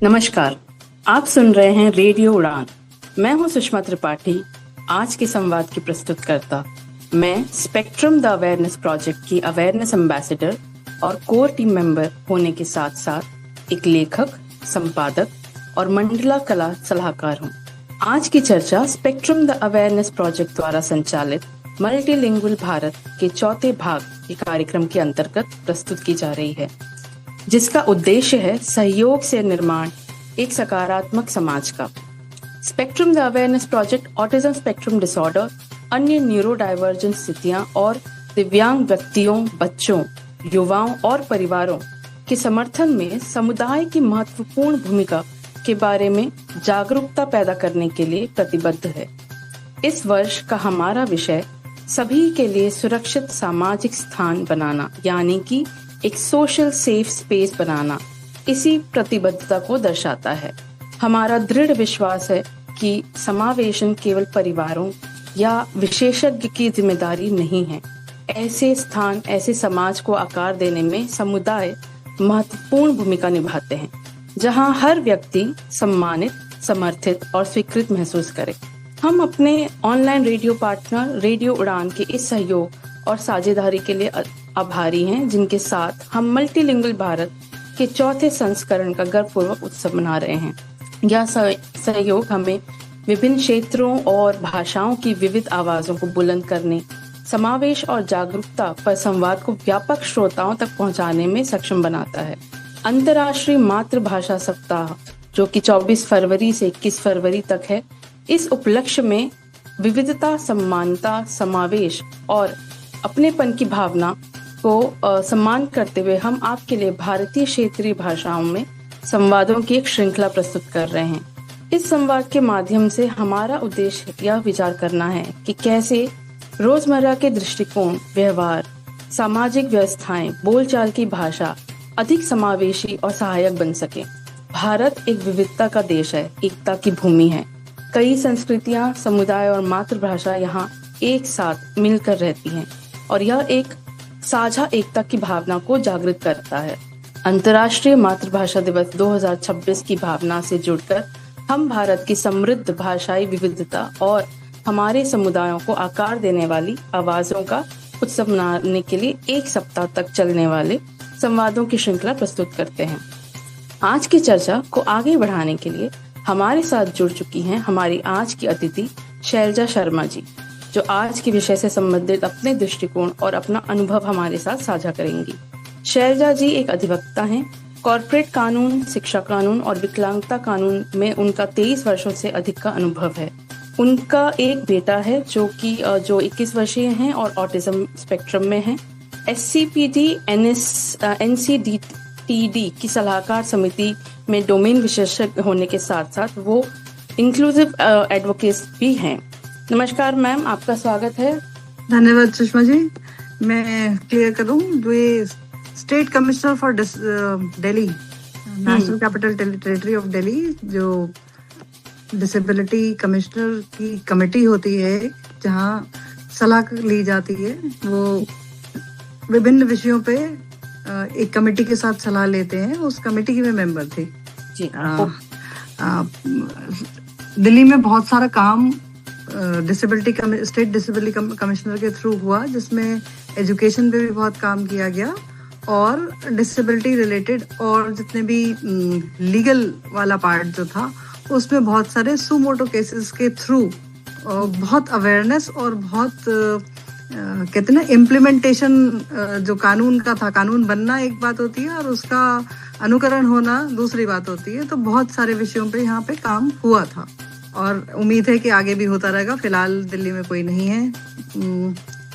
नमस्कार। आप सुन रहे हैं रेडियो उड़ान। मैं हूं सुषमा त्रिपाठी, आज के संवाद की प्रस्तुतकर्ता। मैं स्पेक्ट्रम द अवेयरनेस प्रोजेक्ट की अवेयरनेस एम्बेसडर और कोर टीम मेंबर होने के साथ साथ एक लेखक, संपादक और मंडला कला सलाहकार हूं। आज की चर्चा स्पेक्ट्रम द अवेयरनेस प्रोजेक्ट द्वारा संचालित मल्टीलिंगुअल भारत के चौथे भाग के कार्यक्रम के अंतर्गत प्रस्तुत की जा रही है, जिसका उद्देश्य है सहयोग से निर्माण एक सकारात्मक समाज का। Spectrum the awareness project autism spectrum disorder, अन्य न्यूरो डाइवर्जेंट स्थितियां और दिव्यांग व्यक्तियों, बच्चों, युवाओं और परिवारों के समर्थन में समुदाय की महत्वपूर्ण भूमिका के बारे में जागरूकता पैदा करने के लिए प्रतिबद्ध है। इस वर्ष का हमारा विषय सभी के लिए सुरक्षित सामाजिक स्थान बनाना, यानी कि एक सोशल सेफ स्पेस बनाना, इसी प्रतिबद्धता को दर्शाता है। हमारा दृढ़ विश्वास है कि समावेशन केवल परिवारों या विशेषज्ञ की जिम्मेदारी नहीं है। ऐसे स्थान, ऐसे समाज को आकार देने में समुदाय महत्वपूर्ण भूमिका निभाते हैं, जहां हर व्यक्ति सम्मानित, समर्थित और स्वीकृत महसूस करे। हम अपने ऑनलाइन रेडियो पार्टनर रेडियो उड़ान के इस सहयोग और साझेदारी के लिए आभारी हैं, जिनके साथ हम मल्टीलिंगुअल भारत के चौथे संस्करण का गर्वपूर्वक उत्सव मना रहे हैं। यह सहयोग हमें विभिन्न क्षेत्रों और भाषाओं की विविध आवाजों को बुलंद करने, समावेश और जागरूकता पर संवाद को व्यापक श्रोताओं तक पहुंचाने में सक्षम बनाता है। अंतर्राष्ट्रीय मातृभाषा सप्ताह, जो कि 24 फरवरी से 21 फरवरी तक है, इस उपलक्ष्य में विविधता, समानता, समावेश और अपनेपन की भावना को सम्मान करते हुए हम आपके लिए भारतीय क्षेत्रीय भाषाओं में संवादों की एक श्रृंखला प्रस्तुत कर रहे हैं। इस संवाद के माध्यम से हमारा उद्देश्य यह विचार करना है कि कैसे रोजमर्रा के दृष्टिकोण, व्यवहार, सामाजिक व्यवस्थाएं, बोलचाल की भाषा अधिक समावेशी और सहायक बन सके। भारत एक विविधता का देश है, एकता की भूमि है। कई संस्कृतियां, समुदाय और मातृभाषा यहाँ एक साथ मिलकर रहती हैं और यह एक साझा एकता की भावना को जागृत करता है। अंतर्राष्ट्रीय मातृभाषा दिवस 2026 की भावना से जुड़कर हम भारत की समृद्ध भाषाई विविधता और हमारे समुदायों को आकार देने वाली आवाजों का उत्सव मनाने के लिए एक सप्ताह तक चलने वाले संवादों की श्रृंखला प्रस्तुत करते हैं। आज की चर्चा को आगे बढ़ाने के लिए हमारे साथ जुड़ चुकी हैं हमारी आज की अतिथि शैलजा शर्मा जी, जो आज के विषय से संबंधित अपने दृष्टिकोण और अपना अनुभव हमारे साथ साझा करेंगी। शैलजा जी एक अधिवक्ता हैं। कॉर्पोरेट कानून, शिक्षा कानून और विकलांगता कानून में उनका 23 वर्षों से अधिक का अनुभव है। उनका एक बेटा है जो 21 वर्षीय हैं और ऑटिज्म स्पेक्ट्रम में है। SCPD NCDTD की सलाहकार समिति में डोमेन विशेषज्ञ होने के साथ साथ वो इंक्लूसिव एडवोकेट भी हैं। नमस्कार मैम, आपका स्वागत है। धन्यवाद सुषमा जी। मैं क्लियर करूं, जो ये state commissioner for Delhi, national capital territory of Delhi, जो डिसेबिलिटी कमिश्नर की कमेटी होती है जहां सलाह ली जाती है, वो विभिन्न विषयों पे एक कमेटी के साथ सलाह लेते हैं। उस कमेटी की मैं मेंबर थी जी। दिल्ली में बहुत सारा काम स्टेट डिसेबिलिटी कमिश्नर के थ्रू हुआ, जिसमें एजुकेशन पे भी बहुत काम किया गया और डिसेबिलिटी रिलेटेड और जितने भी लीगल वाला पार्ट जो था, उसमें बहुत सारे सुमोटो केसेस के थ्रू बहुत अवेयरनेस और बहुत कहते ना इम्प्लीमेंटेशन जो कानून का था। कानून बनना एक बात होती है और उसका अनुकरण होना दूसरी बात होती है। तो बहुत सारे विषयों पे यहाँ पे काम हुआ था और उम्मीद है कि आगे भी होता रहेगा। फिलहाल दिल्ली में कोई नहीं है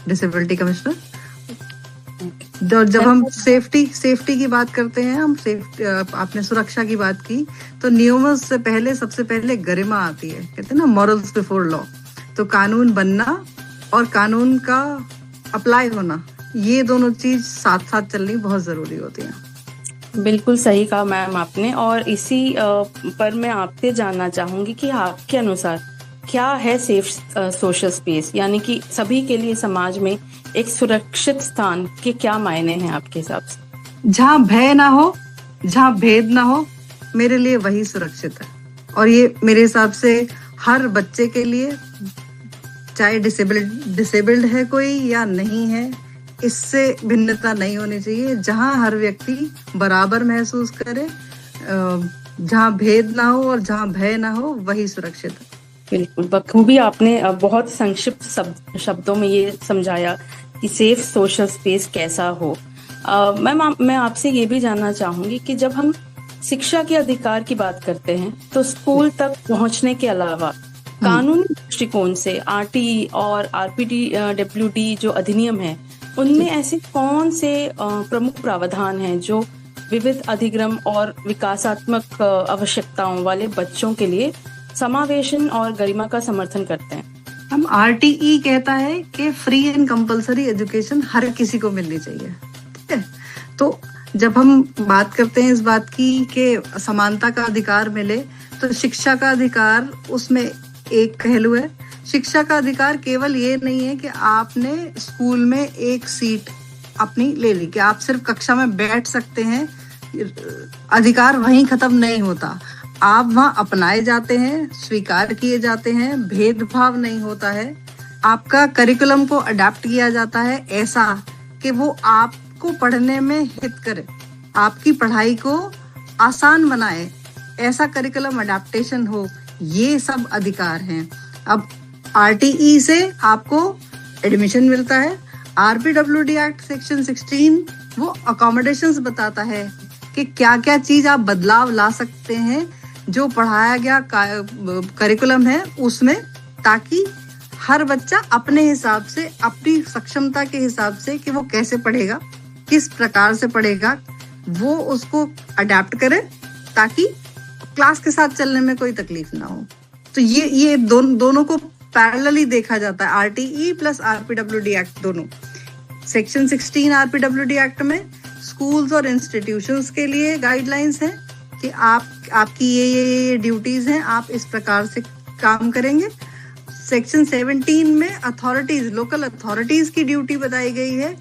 डिसेबिलिटी कमिश्नर। जब हम सेफ्टी की बात करते हैं, हम आपने सुरक्षा की बात की, तो नियमों से पहले सबसे पहले गरिमा आती है। कहते हैं ना, मॉरल्स बिफोर लॉ। तो कानून बनना और कानून का अप्लाई होना, ये दोनों चीज साथ साथ चलनी बहुत जरूरी होती है। बिल्कुल सही कहा मैम आपने। और इसी पर मैं आपसे जानना चाहूंगी कि आपके अनुसार क्या है सेफ सोशल स्पेस, यानी कि सभी के लिए समाज में एक सुरक्षित स्थान के क्या मायने हैं आपके हिसाब से? जहाँ भय ना हो, जहाँ भेद ना हो, मेरे लिए वही सुरक्षित है। और ये मेरे हिसाब से हर बच्चे के लिए, चाहे डिसेबल्ड है कोई या नहीं है, इससे भिन्नता नहीं होनी चाहिए। जहां हर व्यक्ति बराबर महसूस करे, जहां भेद ना हो और जहां भय ना हो, वही सुरक्षित है। बिल्कुल, बखूबी आपने बहुत संक्षिप्त शब्दों में ये समझाया कि सेफ सोशल स्पेस कैसा हो। मैम, मैं आपसे ये भी जानना चाहूंगी कि जब हम शिक्षा के अधिकार की बात करते हैं तो स्कूल तक पहुंचने के अलावा कानूनी दृष्टिकोण से आरटी और आरपीडब्ल्यूडी जो अधिनियम है, उनमें ऐसे कौन से प्रमुख प्रावधान हैं जो विविध अधिगम और विकासात्मक आवश्यकताओं वाले बच्चों के लिए समावेशन और गरिमा का समर्थन करते हैं? हम आरटीई कहता है कि फ्री एंड कंपलसरी एजुकेशन हर किसी को मिलनी चाहिए, ठीक है। तो जब हम बात करते हैं इस बात की कि समानता का अधिकार मिले, तो शिक्षा का अधिकार उसमें एक पहलू है। शिक्षा का अधिकार केवल ये नहीं है कि आपने स्कूल में एक सीट अपनी ले ली, कि आप सिर्फ कक्षा में बैठ सकते हैं, अधिकार वहीं खत्म नहीं होता। आप वहां अपनाए जाते हैं, स्वीकार किए जाते हैं, भेदभाव नहीं होता है। आपका करिकुलम को अडेप्ट किया जाता है ऐसा कि वो आपको पढ़ने में हित करे, आपकी पढ़ाई को आसान बनाए, ऐसा करिकुलम अडेप्टेशन हो। ये सब अधिकार हैं। अब आरटीई से आपको एडमिशन मिलता है। आरपीडब्ल्यूडी एक्ट सेक्शन 16 वो अकोमोडेशंस बताता है कि क्या क्या चीज आप बदलाव ला सकते हैं जो पढ़ाया गया करिकुलम है उसमें, ताकि हर बच्चा अपने हिसाब से, अपनी सक्षमता के हिसाब से कि वो कैसे पढ़ेगा, किस प्रकार से पढ़ेगा, वो उसको अडेप्ट करे, ताकि क्लास के साथ चलने में कोई तकलीफ ना हो। तो ये दोनों को पैरेलली देखा जाता है, आरटीई प्लस आरपीडब्ल्यूडी एक्ट दोनों। सेक्शन 16 आरपीडब्ल्यूडी एक्ट में स्कूल्स और इंस्टीट्यूशंस के लिए गाइडलाइंस हैं कि आपकी ये ड्यूटीज हैं, आप इस प्रकार से काम करेंगे। सेक्शन 17 में अथॉरिटीज, लोकल अथॉरिटीज की ड्यूटी बताई गई है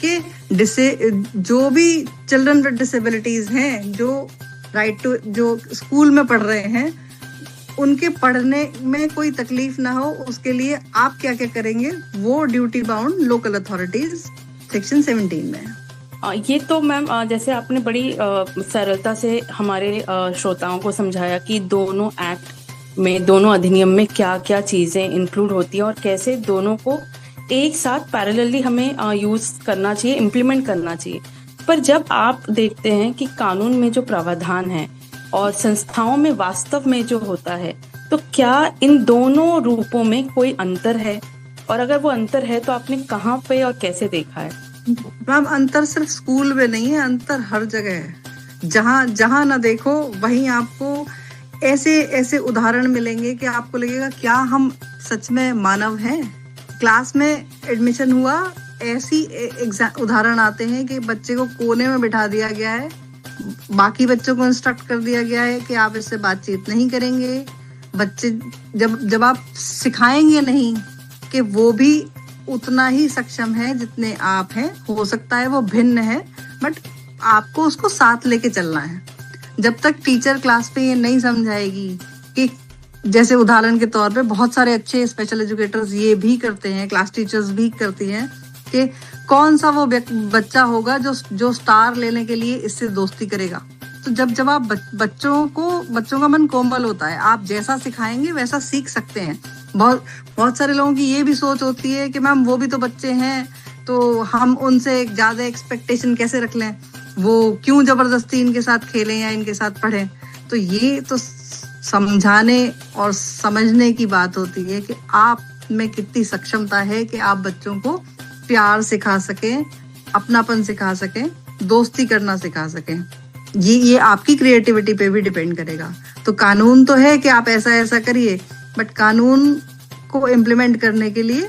कि जो भी चिल्ड्रन विद डिसेबिलिटीज हैं, जो राइट टू, जो स्कूल में पढ़ रहे हैं, उनके पढ़ने में कोई तकलीफ ना हो, उसके लिए आप क्या क्या करेंगे, वो duty bound local authorities section 17 में है। ये तो मैम जैसे आपने बड़ी सरलता से हमारे श्रोताओं को समझाया कि दोनों एक्ट में, दोनों अधिनियम में क्या क्या चीजें इंक्लूड होती हैं और कैसे दोनों को एक साथ पैरेलली हमें यूज करना चाहिए, इम्प्लीमेंट करना चाहिए। पर जब आप देखते हैं कि कानून में जो प्रावधान है और संस्थाओं में वास्तव में जो होता है, तो क्या इन दोनों रूपों में कोई अंतर है? और अगर वो अंतर है तो आपने कहाँ पे और कैसे देखा है? मैम, अंतर सिर्फ स्कूल में नहीं है, अंतर हर जगह है। जहां ना देखो वहीं आपको ऐसे उदाहरण मिलेंगे कि आपको लगेगा क्या हम सच में मानव हैं। क्लास में एडमिशन हुआ, ऐसी उदाहरण आते हैं कि बच्चे को कोने में बिठा दिया गया है, बाकी बच्चों को इंस्ट्रक्ट कर दिया गया है कि आप इससे बातचीत नहीं करेंगे। बच्चे जब आप सिखाएंगे नहीं कि वो भी उतना ही सक्षम है जितने आप हैं, हो सकता है वो भिन्न है, बट आपको उसको साथ लेके चलना है। जब तक टीचर क्लास पे ये नहीं समझाएगी कि, जैसे उदाहरण के तौर पे बहुत सारे अच्छे स्पेशल एजुकेटर्स ये भी करते हैं, क्लास टीचर्स भी करती हैं, कि कौन सा वो बच्चा होगा जो स्टार लेने के लिए इससे दोस्ती करेगा। तो जब आप बच्चों का मन कोमल होता है, आप जैसा सिखाएंगे वैसा सीख सकते हैं। बहुत सारे लोगों की ये भी सोच होती है कि मैम वो भी तो बच्चे हैं, तो हम उनसे ज्यादा एक्सपेक्टेशन कैसे रख लें, वो क्यों जबरदस्ती इनके साथ खेलें या इनके साथ पढ़ें। तो ये तो समझाने और समझने की बात होती है कि आप में कितनी सक्षमता है कि आप बच्चों को प्यार सिखा सकें, अपनापन सिखा सकें, दोस्ती करना सिखा सकें। ये आपकी क्रिएटिविटी पे भी डिपेंड करेगा। तो कानून तो है कि आप ऐसा ऐसा करिए, बट कानून को इम्प्लीमेंट करने के लिए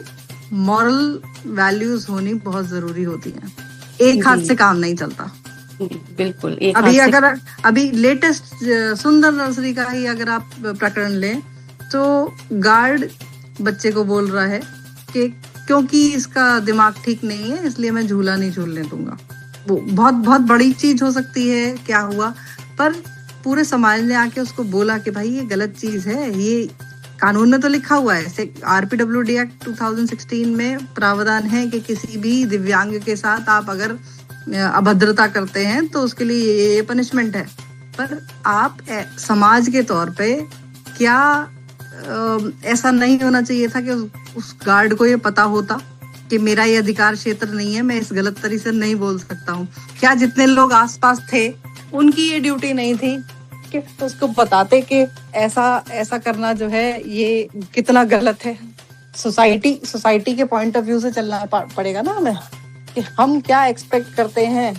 मॉरल वैल्यूज होनी बहुत जरूरी होती है। एक हाथ से काम नहीं चलता। बिल्कुल। अभी लेटेस्ट सुंदर नर्सरी का ही अगर आप प्रकरण लें, तो गार्ड बच्चे को बोल रहा है कि क्योंकि इसका दिमाग ठीक नहीं है इसलिए मैं झूला नहीं झूलने दूंगा। वो बहुत बहुत बड़ी चीज हो सकती है, क्या हुआ, पर पूरे समाज ने आके उसको बोला कि भाई ये गलत चीज है, ये कानून में तो लिखा हुआ है, आरपीडब्ल्यूडी एक्ट 2016 में प्रावधान है कि किसी भी दिव्यांग के साथ आप अगर अभद्रता करते हैं तो उसके लिए ये पनिशमेंट है। पर आप समाज के तौर पे क्या ऐसा नहीं होना चाहिए था कि उस गार्ड को ये पता होता कि मेरा ये अधिकार क्षेत्र नहीं है, मैं इस गलत तरीके से नहीं बोल सकता हूँ? क्या जितने लोग आसपास थे उनकी ये ड्यूटी नहीं थी कि उसको बताते कि ऐसा करना जो है ये कितना गलत है? सोसाइटी के पॉइंट ऑफ व्यू से चलना पड़ेगा ना हमें, कि हम क्या एक्सपेक्ट करते हैं,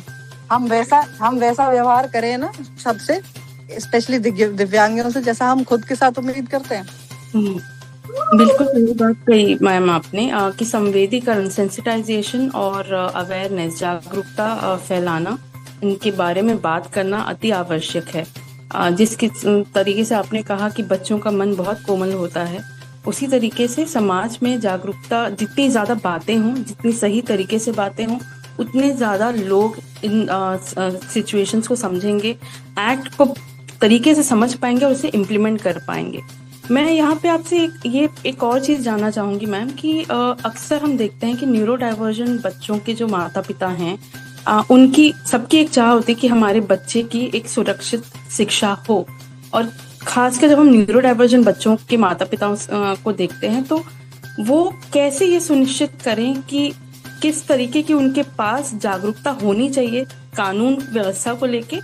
हम वैसा व्यवहार करें ना सबसे, स्पेशली दिव्यांगों से, जैसा हम खुद के साथ उम्मीद करते हैं। बिल्कुल सही बात कही मैम आपने कि संवेदीकरण, सेंसिटाइजेशन और अवेयरनेस, जागरूकता फैलाना, इनके बारे में बात करना अति आवश्यक है। जिस तरीके से आपने कहा कि बच्चों का मन बहुत कोमल होता है, उसी तरीके से समाज में जागरूकता, जितनी ज्यादा बातें हों, जितनी सही तरीके से बातें हों, उतने ज्यादा लोग इन सिचुएशंस को समझेंगे, एक्ट को तरीके से समझ पाएंगे और उसे इम्प्लीमेंट कर पाएंगे। मैं यहाँ पे आपसे एक और चीज जानना चाहूंगी मैम कि अक्सर हम देखते हैं कि न्यूरो डाइवर्जन बच्चों के जो माता पिता हैं, उनकी सबकी एक चाह होती है कि हमारे बच्चे की एक सुरक्षित शिक्षा हो, और खासकर जब हम न्यूरो डाइवर्जन बच्चों के माता पिताओं को देखते हैं तो वो कैसे ये सुनिश्चित करें कि किस तरीके की उनके पास जागरूकता होनी चाहिए कानून व्यवस्था को लेके,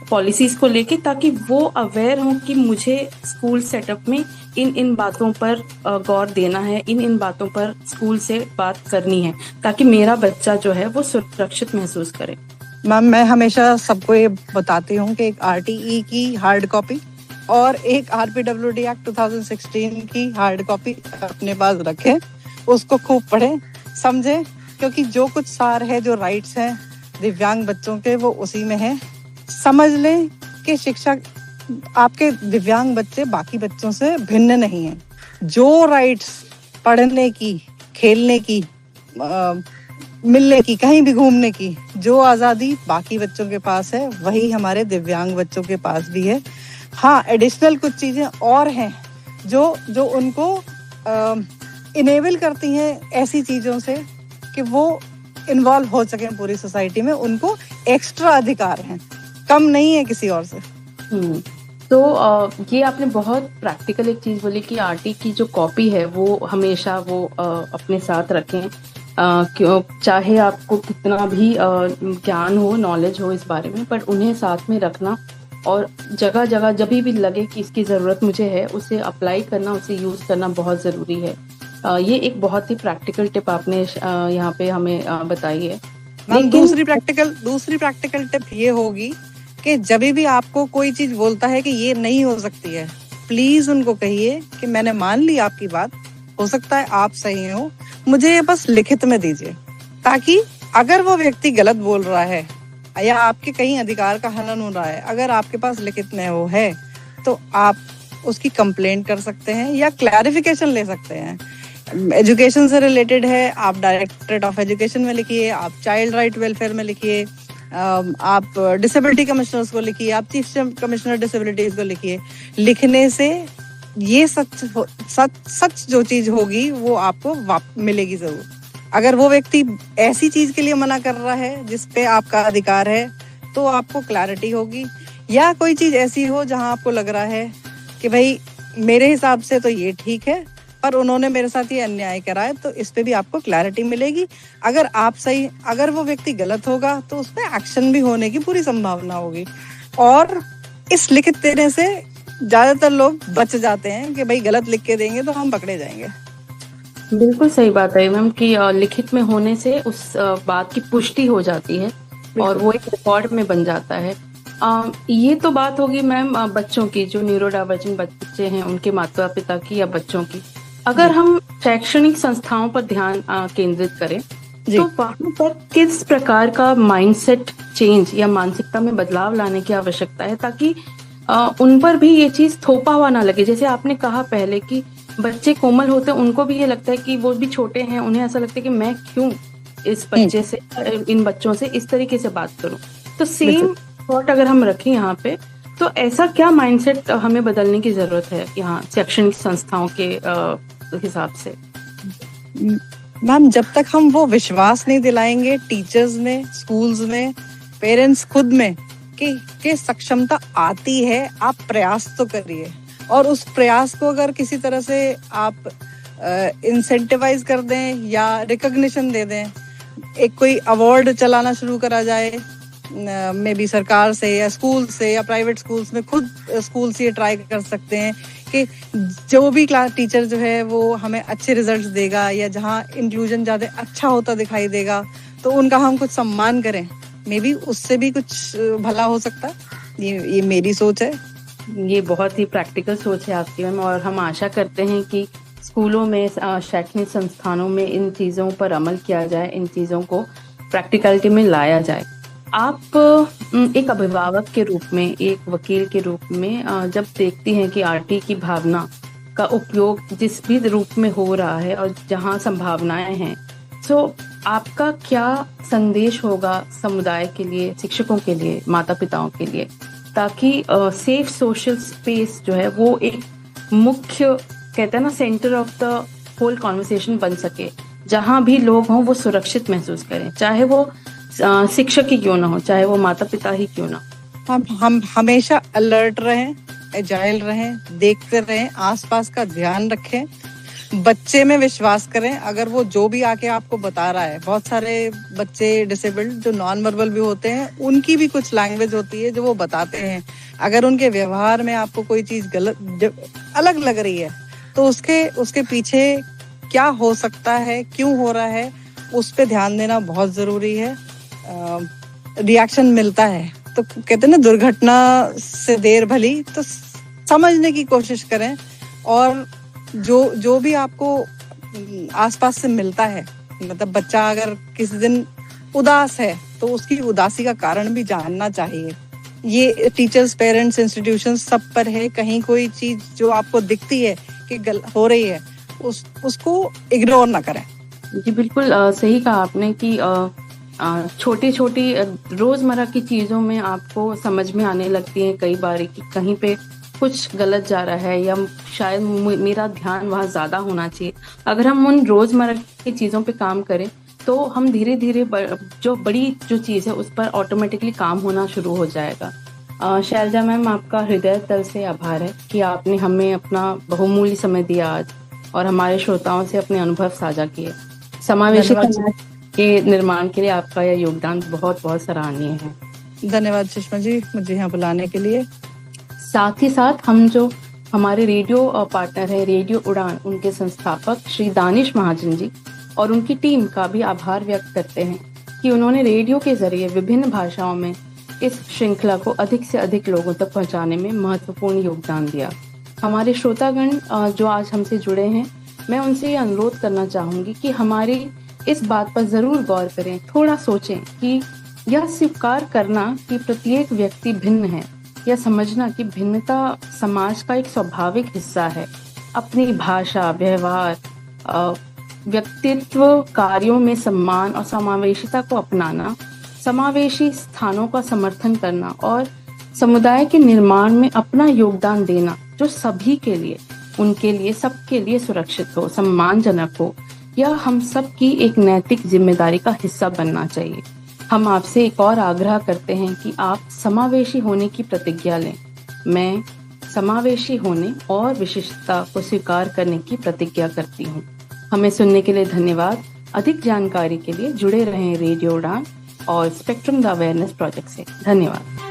पॉलिसीज को लेके, ताकि वो अवेयर हों कि मुझे स्कूल सेटअप में इन बातों पर गौर देना है, इन बातों पर स्कूल से बात करनी है, ताकि मेरा बच्चा जो है वो सुरक्षित महसूस करे। मैम, मैं हमेशा सबको ये बताती हूँ कि एक आरटीई की हार्ड कॉपी और एक आरपीडब्ल्यूडी एक्ट 2016 की हार्ड कॉपी अपने पास रखें, उसको खूब पढ़ें, समझें, क्योंकि जो कुछ सार है, जो राइट्स हैं दिव्यांग बच्चों के, वो उसी में है। समझ लें कि शिक्षा, आपके दिव्यांग बच्चे बाकी बच्चों से भिन्न नहीं हैं। जो राइट्स पढ़ने की, खेलने की, मिलने की, कहीं भी घूमने की, जो आज़ादी बाकी बच्चों के पास है, वही हमारे दिव्यांग बच्चों के पास भी है। हाँ, एडिशनल कुछ चीज़ें और हैं जो उनको इनेबल करती हैं ऐसी चीज़ों से कि वो इन्वॉल्व हो सकें पूरी सोसाइटी में। उनको एक्स्ट्रा अधिकार हैं, कम नहीं है किसी और से। तो ये आपने बहुत प्रैक्टिकल एक चीज बोली कि आरटी की जो कॉपी है वो हमेशा वो अपने साथ रखें, चाहे आपको कितना भी ज्ञान हो, नॉलेज हो इस बारे में, पर उन्हें साथ में रखना और जगह जगह जब भी लगे कि इसकी ज़रूरत मुझे है, उसे अप्लाई करना, उसे यूज़ करना बहुत ज़रूरी है। ये एक बहुत ही प्रैक्टिकल टिप आपने यहाँ पे हमें बताई है। लेकिन दूसरी प्रैक्टिकल टिप ये होगी कि जब भी आपको कोई चीज बोलता है कि ये नहीं हो सकती है, प्लीज उनको कहिए कि मैंने मान ली आपकी बात, हो सकता है आप सही हो, मुझे ये बस लिखित में दीजिए, ताकि अगर वो व्यक्ति गलत बोल रहा है या आपके कहीं अधिकार का हनन हो रहा है, अगर आपके पास लिखित में वो है तो आप उसकी कंप्लेंट कर सकते हैं या क्लैरिफिकेशन ले सकते हैं। एजुकेशन से रिलेटेड है, आप डायरेक्टरेट ऑफ एजुकेशन में लिखिए, आप चाइल्ड राइट वेलफेयर में लिखिए, आप डिसेबिलिटी कमिश्नर्स को लिखिए, आप चीफ कमिश्नर डिसेबिलिटीज को लिखिए। लिखने से ये सच जो चीज होगी वो आपको मिलेगी जरूर। अगर वो व्यक्ति ऐसी चीज के लिए मना कर रहा है जिसपे आपका अधिकार है, तो आपको क्लैरिटी होगी। या कोई चीज ऐसी हो जहां आपको लग रहा है कि भाई मेरे हिसाब से तो ये ठीक है, पर उन्होंने मेरे साथ ये अन्याय करा है, तो इस पे भी आपको क्लैरिटी मिलेगी। अगर आप सही, अगर वो व्यक्ति गलत होगा तो उस पर एक्शन भी होने की पूरी संभावना होगी। और इस लिखित देने से ज्यादातर लोग बच जाते हैं कि भाई गलत लिख के देंगे तो हम पकड़े जाएंगे। बिल्कुल सही बात है मैम कि लिखित में होने से उस बात की पुष्टि हो जाती है और वो एक रिकॉर्ड में बन जाता है। ये तो बात होगी मैम बच्चों की, जो न्यूरो डाइवर्जन बच्चे हैं उनके माता पिता की या बच्चों की। अगर हम शैक्षणिक संस्थाओं पर ध्यान केंद्रित करें तो वहां पर किस प्रकार का माइंडसेट चेंज या मानसिकता में बदलाव लाने की आवश्यकता है, ताकि उन पर भी ये चीज थोपा हुआ ना लगे। जैसे आपने कहा पहले कि बच्चे कोमल होते हैं, उनको भी ये लगता है कि वो भी छोटे हैं, उन्हें ऐसा लगता है कि मैं क्यों इस बच्चे से, इन बच्चों से इस तरीके से बात करूं। तो सेम थॉट अगर हम रखें यहाँ पे, तो ऐसा क्या माइंडसेट हमें बदलने की जरूरत है यहाँ शैक्षणिक संस्थाओं के हिसाब से? मैम, जब तक हम वो विश्वास नहीं दिलाएंगे टीचर्स में, स्कूल्स में, पेरेंट्स खुद में कि सक्षमता आती है, आप प्रयास तो करिए, और उस प्रयास को अगर किसी तरह से आप इंसेंटिवाइज कर दें या रिकॉग्निशन दे दें, एक कोई अवार्ड चलाना शुरू करा जाए, मे बी सरकार से या स्कूल से या प्राइवेट स्कूल्स में, खुद स्कूल से ये ट्राई कर सकते हैं कि जो भी क्लास टीचर जो है वो हमें अच्छे रिजल्ट्स देगा या जहाँ इंक्लूजन ज़्यादा अच्छा होता दिखाई देगा तो उनका हम कुछ सम्मान करें। मे बी उससे भी कुछ भला हो सकता है। ये मेरी सोच है। ये बहुत ही प्रैक्टिकल सोच है आपकी मैम, और हम आशा करते हैं कि स्कूलों में, शैक्षणिक संस्थानों में इन चीज़ों पर अमल किया जाए, इन चीज़ों को प्रैक्टिकलिटी में लाया जाए। आप एक अभिभावक के रूप में, एक वकील के रूप में जब देखती हैं कि आरटी की भावना का उपयोग जिस भी रूप में हो रहा है और जहां संभावनाएं हैं, तो आपका क्या संदेश होगा समुदाय के लिए, शिक्षकों के लिए, माता पिताओं के लिए, ताकि सेफ सोशल स्पेस जो है वो एक मुख्य, कहते हैं ना, centre of the whole conversation बन सके, जहां भी लोग हों वो सुरक्षित महसूस करें, चाहे वो शिक्षक ही क्यों ना हो, चाहे वो माता पिता ही क्यों ना। हम हमेशा अलर्ट रहें, एजाइल रहें, देखते रहें, आसपास का ध्यान रखें, बच्चे में विश्वास करें। अगर वो जो भी आके आपको बता रहा है, बहुत सारे बच्चे डिसेबल्ड जो नॉन वर्बल भी होते हैं, उनकी भी कुछ लैंग्वेज होती है जो वो बताते हैं। अगर उनके व्यवहार में आपको कोई चीज गलत, अलग लग रही है, तो उसके पीछे क्या हो सकता है, क्यों हो रहा है, उस पे ध्यान देना बहुत जरूरी है। रिएक्शन मिलता है तो कहते हैं ना, दुर्घटना से देर भली, तो समझने की कोशिश करें। और जो भी आपको आसपास से मिलता है, मतलब बच्चा अगर किसी दिन उदास है तो उसकी उदासी का कारण भी जानना चाहिए। ये टीचर्स, पेरेंट्स, इंस्टीट्यूशंस सब पर है। कहीं कोई चीज जो आपको दिखती है कि हो रही है, उसको इग्नोर ना करें। जी बिल्कुल सही कहा आपने कि छोटी छोटी रोजमर्रा की चीजों में आपको समझ में आने लगती है कई बार कि कहीं पे कुछ गलत जा रहा है, या शायद मेरा ध्यान वहाँ ज्यादा होना चाहिए। अगर हम उन रोजमर्रा की चीजों पे काम करें तो हम धीरे धीरे जो बड़ी जो चीज है उस पर ऑटोमेटिकली काम होना शुरू हो जाएगा। शैलजा मैम, आपका हृदय तल से आभार है कि आपने हमें अपना बहुमूल्य समय दिया आज और हमारे श्रोताओं से अपने अनुभव साझा किए। समावेशी समाज के निर्माण के लिए आपका यह योगदान बहुत बहुत सराहनीय है। धन्यवाद सुषमा जी, मुझे यहाँ बुलाने के लिए। साथ ही साथ हम जो हमारे रेडियो पार्टनर है रेडियो उड़ान, उनके संस्थापक श्री दानिश महाजन जी और उनकी टीम का भी आभार व्यक्त करते हैं कि उन्होंने रेडियो के जरिए विभिन्न भाषाओं में इस श्रृंखला को अधिक से अधिक लोगों तक पहुंचाने में महत्वपूर्ण योगदान दिया। हमारे श्रोतागण जो आज हमसे जुड़े हैं, मैं उनसे ये अनुरोध करना चाहूंगी कि हमारी इस बात पर जरूर गौर करें, थोड़ा सोचें कि यह स्वीकार करना कि प्रत्येक व्यक्ति भिन्न है, यह समझना कि भिन्नता समाज का एक स्वाभाविक हिस्सा है, अपनी भाषा, व्यवहार, व्यक्तित्व, कार्यों में सम्मान और समावेशिता को अपनाना, समावेशी स्थानों का समर्थन करना और समुदाय के निर्माण में अपना योगदान देना जो सभी के लिए, उनके लिए, सबके लिए सुरक्षित हो, सम्मानजनक हो, यह हम सब की एक नैतिक जिम्मेदारी का हिस्सा बनना चाहिए। हम आपसे एक और आग्रह करते हैं कि आप समावेशी होने की प्रतिज्ञा लें। मैं समावेशी होने और विशिष्टता को स्वीकार करने की प्रतिज्ञा करती हूँ। हमें सुनने के लिए धन्यवाद। अधिक जानकारी के लिए जुड़े रहें रेडियो उड़ान और स्पेक्ट्रम द अवेयरनेस प्रोजेक्ट से। धन्यवाद।